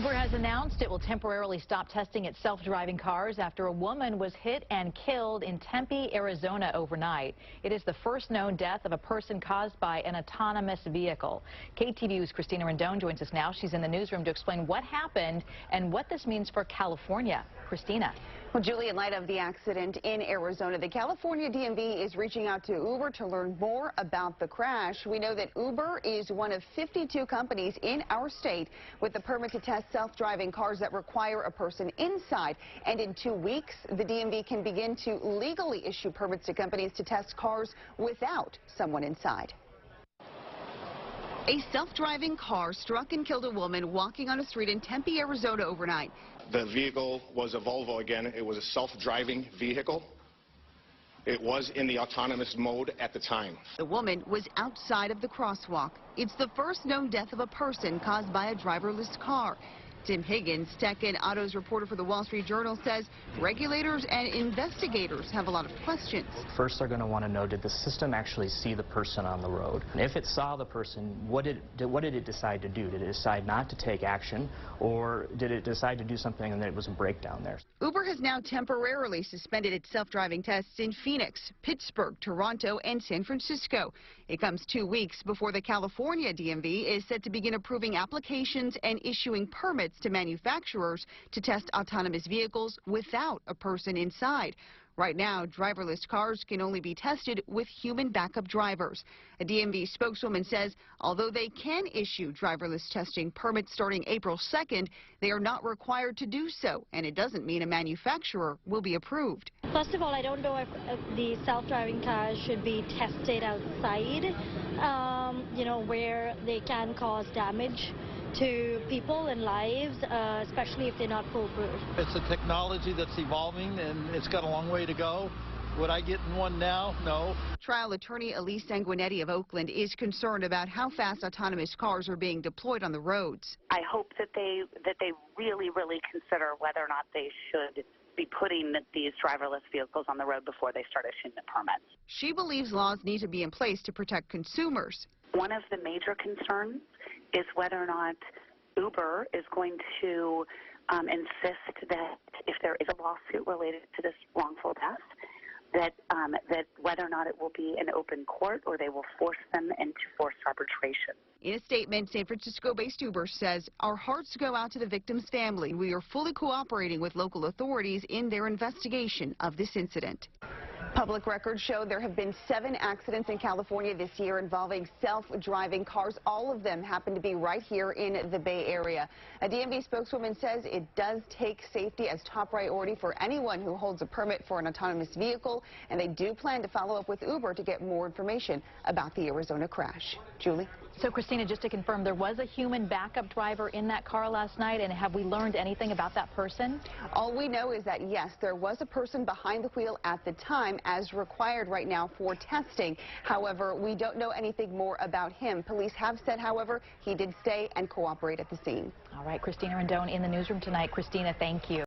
Uber has announced it will temporarily stop testing its self-driving cars after a woman was hit and killed in Tempe, Arizona overnight. It is the first known death of a person caused by an autonomous vehicle. KTVU's Christina Rendon joins us now. She's in the newsroom to explain what happened and what this means for California. Christina. Well, Julie, in light of the accident in Arizona, the California DMV is reaching out to Uber to learn more about the crash. We know that Uber is one of 52 companies in our state with the permit to test self-driving cars that require a person inside. And in 2 weeks, the DMV can begin to legally issue permits to companies to test cars without someone inside. A self-driving car struck and killed a woman walking on a street in Tempe, Arizona overnight. The vehicle was a Volvo again. It was a self-driving vehicle. It was in the autonomous mode at the time. The woman was outside of the crosswalk. It's the first known death of a person caused by a driverless car. Tim Higgins, tech and autos reporter for the Wall Street Journal, says regulators and investigators have a lot of questions. First, they're going to want to know, did the system actually see the person on the road? And if it saw the person, what did it decide to do? Did it decide not to take action, or did it decide to do something and there was a breakdown there? Uber has now temporarily suspended its self-driving tests in Phoenix, Pittsburgh, Toronto, and San Francisco. It comes 2 weeks before the California DMV is set to begin approving applications and issuing permits to manufacturers to test autonomous vehicles without a person inside. Right now, driverless cars can only be tested with human backup drivers. A DMV spokeswoman says although they can issue driverless testing permits starting April 2nd, they are not required to do so, and it doesn't mean a manufacturer will be approved. First of all, I don't know if the self-driving cars should be tested outside, where they can cause damage to people and lives, especially if they're not foolproof. It's a technology that's evolving, and it's got a long way to go. Would I get in one now? No. Trial attorney Elise Sanguinetti of Oakland is concerned about how fast autonomous cars are being deployed on the roads. I hope that they really consider whether or not they should be putting these driverless vehicles on the road before they start issuing the permits. She believes laws need to be in place to protect consumers. One of the major concerns is whether or not Uber is going to insist that if there is a lawsuit related to this wrongful death, that whether or not it will be an open court or they will force them into forced arbitration. In a statement, San Francisco-based Uber says, "Our hearts go out to the victim's family. We are fully cooperating with local authorities in their investigation of this incident." Public records show there have been 7 accidents in California this year involving self-driving cars. All of them happen to be right here in the Bay Area. A DMV spokeswoman says it does take safety as top priority for anyone who holds a permit for an autonomous vehicle, and they do plan to follow up with Uber to get more information about the Arizona crash. Julie? So, Christina, just to confirm, there was a human backup driver in that car last night, and have we learned anything about that person? All we know is that, yes, there was a person behind the wheel at the time, as required right now for testing. However, we don't know anything more about him. Police have said, however, he did stay and cooperate at the scene. All right, Christina Rendon in the newsroom tonight. Christina, thank you.